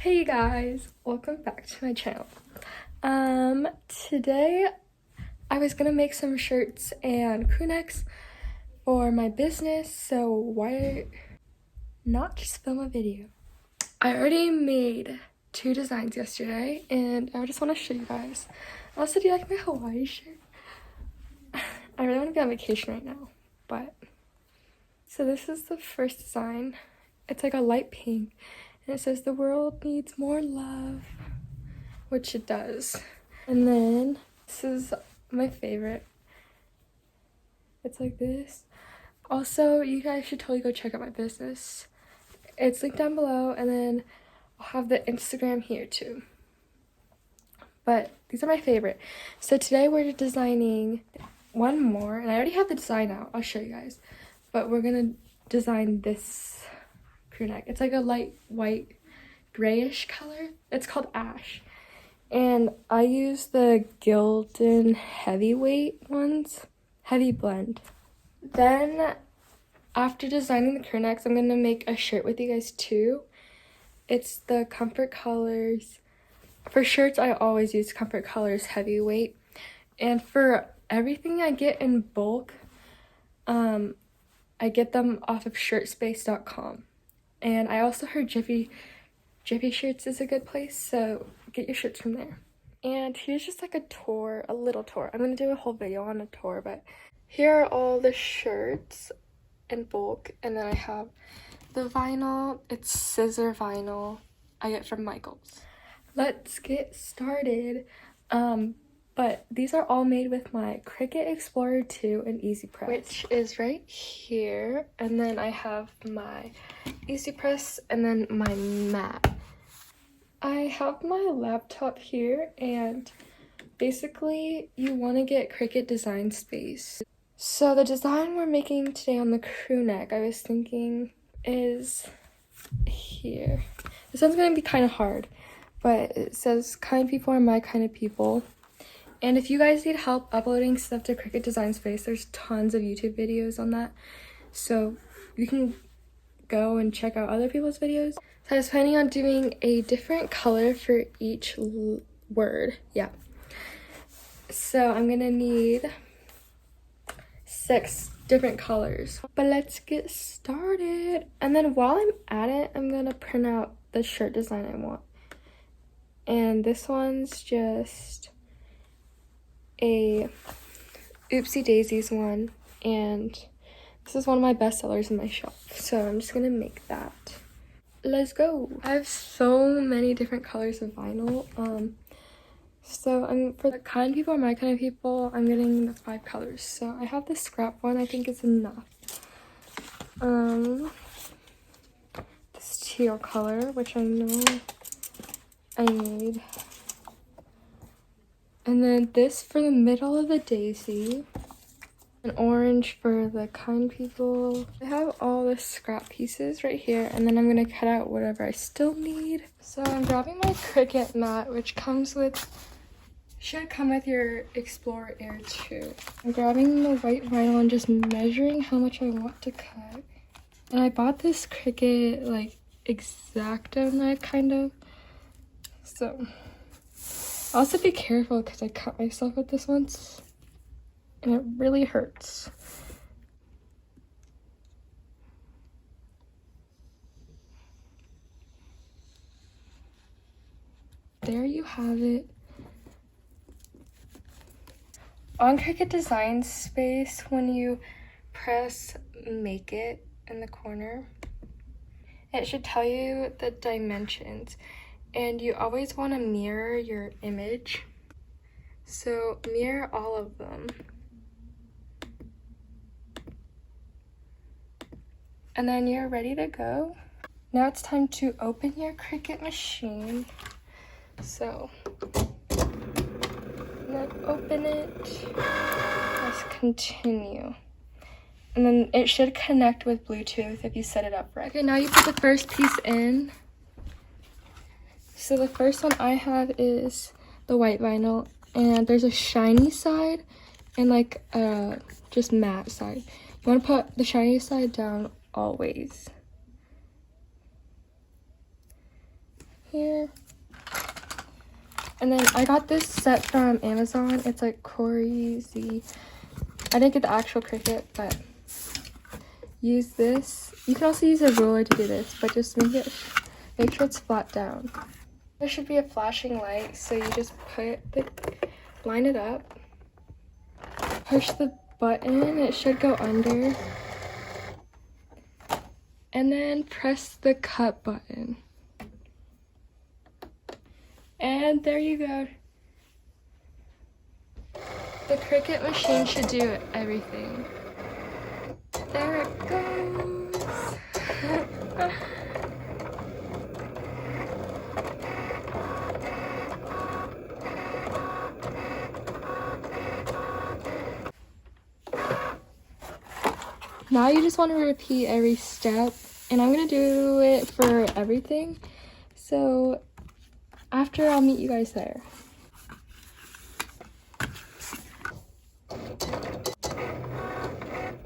Hey guys, welcome back to my channel. Today I was gonna make some shirts and crewnecks for my business, so why not just film a video? I already made 2 designs yesterday and I just want to show you guys. Also, do you like my Hawaii shirt? I really want to be on vacation right now, but so this is the first design. It's like a light pink. And it says the world needs more love, which it does. And then this is my favorite. It's like this. Also, you guys should totally go check out my business. It's linked down below, and then I'll have the Instagram here too. But these are my favorite. So today we're designing one more, and I already have the design out. I'll show you guys. But we're gonna design this crew neck. It's like a light white grayish color. It's called ash, and I use the Gildan heavyweight ones, heavy blend. Then after designing the crew necks, I'm gonna make a shirt with you guys too. It's the Comfort Colors. For shirts, I always use Comfort Colors heavyweight, and for everything I get in bulk, I get them off of shirtspace.com. And I also heard Jiffy Shirts is a good place, so get your shirts from there. And here's just like a tour, a little tour. I'm going to do a whole video on a tour, but here are all the shirts in bulk. And then I have the vinyl. It's SISER vinyl I get from Michael's. Let's get started. But these are all made with my Cricut Explorer 2 and Easy Press, which is right here. And then I have my Easy Press and then my mat. I have my laptop here, and basically you want to get Cricut design space. So the design we're making today on the crew neck, I was thinking, is here. This one's going to be kind of hard, but it says kind people are my kind of people. And if you guys need help uploading stuff to Cricut Design Space, there's tons of YouTube videos on that. So you can go and check out other people's videos. So I was planning on doing a different color for each word. Yeah. So I'm gonna need 6 different colors. But let's get started. And then while I'm at it, I'm gonna print out the shirt design I want. And this one's just a Oopsie Daisies one, and this is one of my best sellers in my shop, so I'm just gonna make that. Let's go. I have so many different colors of vinyl, so for the kind people are my kind of people, I'm getting the 5 colors. So I have the scrap one. I think it's enough. This teal color, which I know I need. And then this for the middle of the daisy. An orange for the kind people. I have all the scrap pieces right here, and then I'm going to cut out whatever I still need. So I'm grabbing my Cricut mat, which should come with your Explorer Air 2. I'm grabbing the white vinyl and just measuring how much I want to cut. And I bought this Cricut, like, X-Acto knife, kind of. So also be careful because I cut myself with this once and it really hurts. There you have it. On Cricut Design Space, when you press Make It in the corner, it should tell you the dimensions. And you always want to mirror your image. So mirror all of them. And then you're ready to go. Now it's time to open your Cricut machine. So then open it. Let's continue. And then it should connect with Bluetooth if you set it up right. Okay, now you put the first piece in. So the first one I have is the white vinyl, and there's a shiny side and like a just matte side. You want to put the shiny side down always. here. And then I got this set from Amazon. It's like crazy. I didn't get the actual Cricut, but use this. You can also use a ruler to do this, but just make sure it's flat down. There should be a flashing light, so you just line it up, push the button, it should go under, and then press the cut button. And there you go. The Cricut machine should do everything. There it goes. Now you just want to repeat every step, and I'm going to do it for everything. So after, I'll meet you guys there.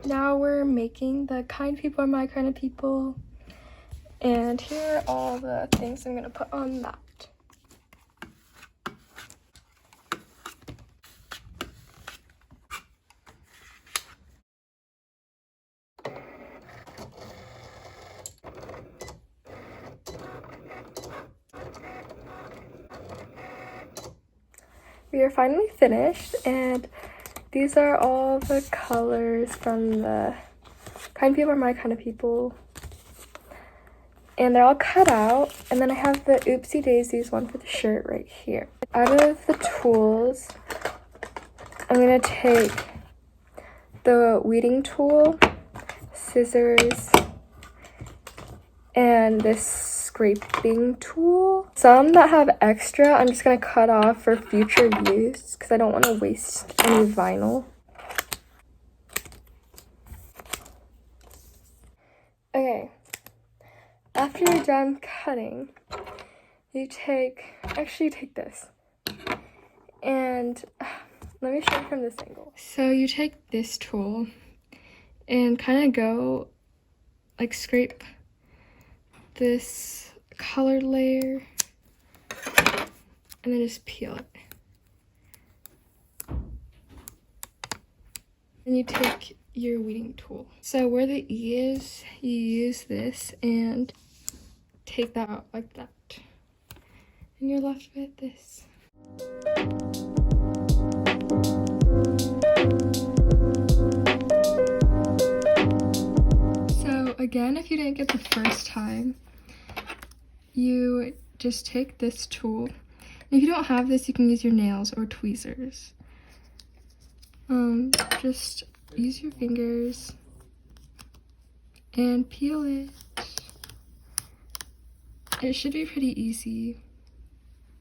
Now we're making the kind people are my kind of people. And here are all the things I'm going to put on that. We are finally finished, and these are all the colors from the kind people are my kind of people. And they're all cut out, and then I have the Oopsie Daisies one for the shirt right here. Out of the tools, I'm going to take the weeding tool, scissors, and this scraping tool. Some that have extra, I'm just going to cut off for future use because I don't want to waste any vinyl. Okay, after you're done cutting, you take this, and let me show you from this angle. So you take this tool and kind of go, like, scrape this colored layer, and then just peel it. And you take your weeding tool. So where the E is, you use this and take that out like that. And you're left with this. So again, if you didn't get the first time, you just take this tool. And if you don't have this, you can use your nails or tweezers. Just use your fingers and peel it. It should be pretty easy.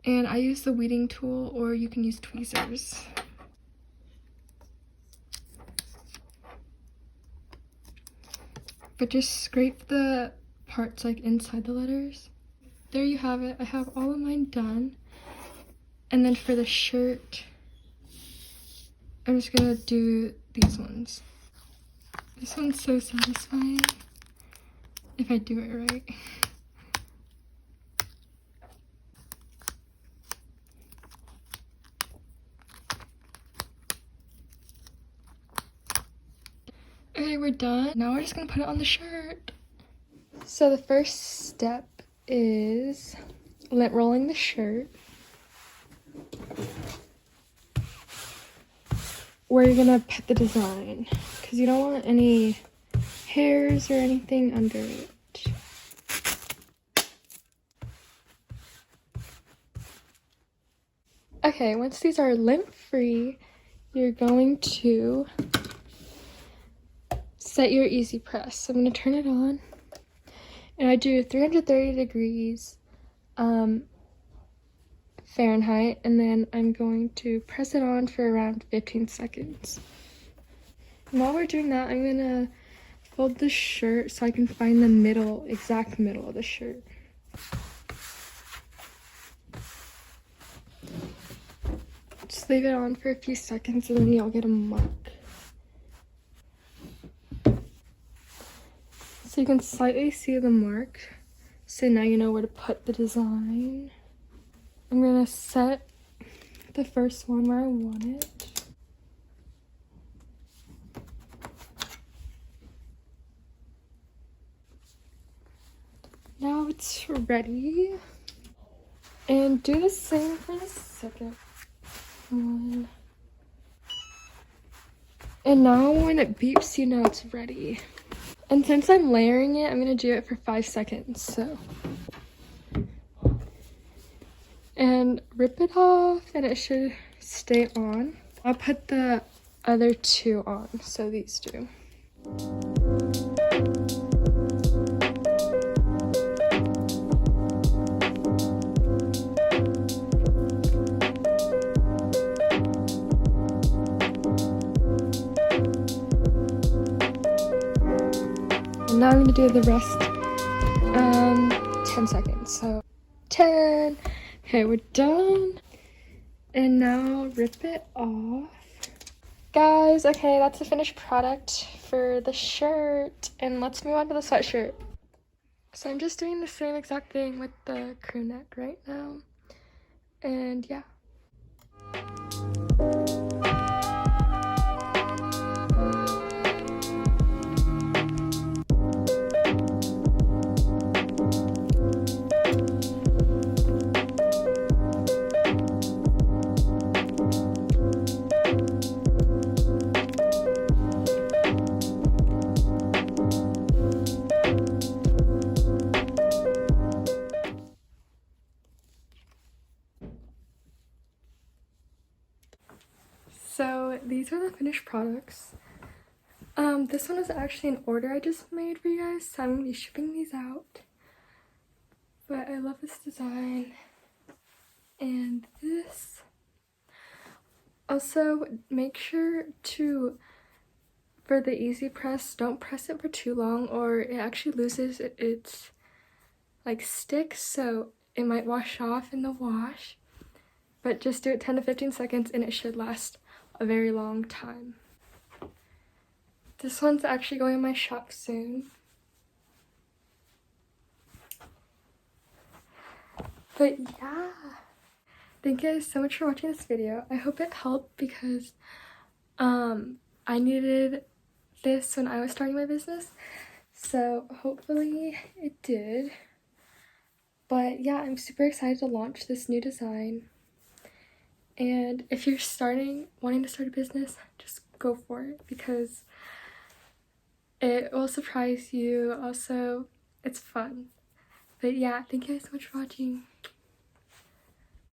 And I use the weeding tool, or you can use tweezers. But just scrape the parts like inside the letters. There you have it. I have all of mine done. And then for the shirt, I'm just gonna do these ones. This one's so satisfying if I do it right. Okay, we're done. Now we're just gonna put it on the shirt. So the first step is lint rolling the shirt, where you're gonna put the design, because you don't want any hairs or anything under it. Okay, once these are lint free, you're going to set your easy press. So I'm going to turn it on, and I do 330 degrees Fahrenheit, and then I'm going to press it on for around 15 seconds. And while we're doing that, I'm going to fold the shirt so I can find the exact middle of the shirt. Just leave it on for a few seconds, and then you'll get a mark. So you can slightly see the mark. So now you know where to put the design. I'm gonna set the first one where I want it. Now it's ready. And do the same for the second one. And now when it beeps, you know it's ready. And since I'm layering it, I'm gonna do it for 5 seconds, so. And rip it off, and it should stay on. I'll put the other two on, so these two. And now I'm gonna do the rest 10 seconds. So 10. Okay, we're done. And now rip it off. Guys, okay, that's the finished product for the shirt. And let's move on to the sweatshirt. So I'm just doing the same exact thing with the crew neck right now. And yeah. So these are the finished products. This one is actually an order I just made for you guys, so I'm gonna be shipping these out. But I love this design and this. Also, make sure to, for the easy press, don't press it for too long or it actually loses its like stick, so it might wash off in the wash. But just do it 10 to 15 seconds and it should last a very long time. This one's actually going in my shop soon. But yeah, thank you guys so much for watching this video. I hope it helped because I needed this when I was starting my business. So hopefully it did. But yeah, I'm super excited to launch this new design. And if you're wanting to start a business, just go for it because it will surprise you. Also, it's fun. But yeah, thank you guys so much for watching.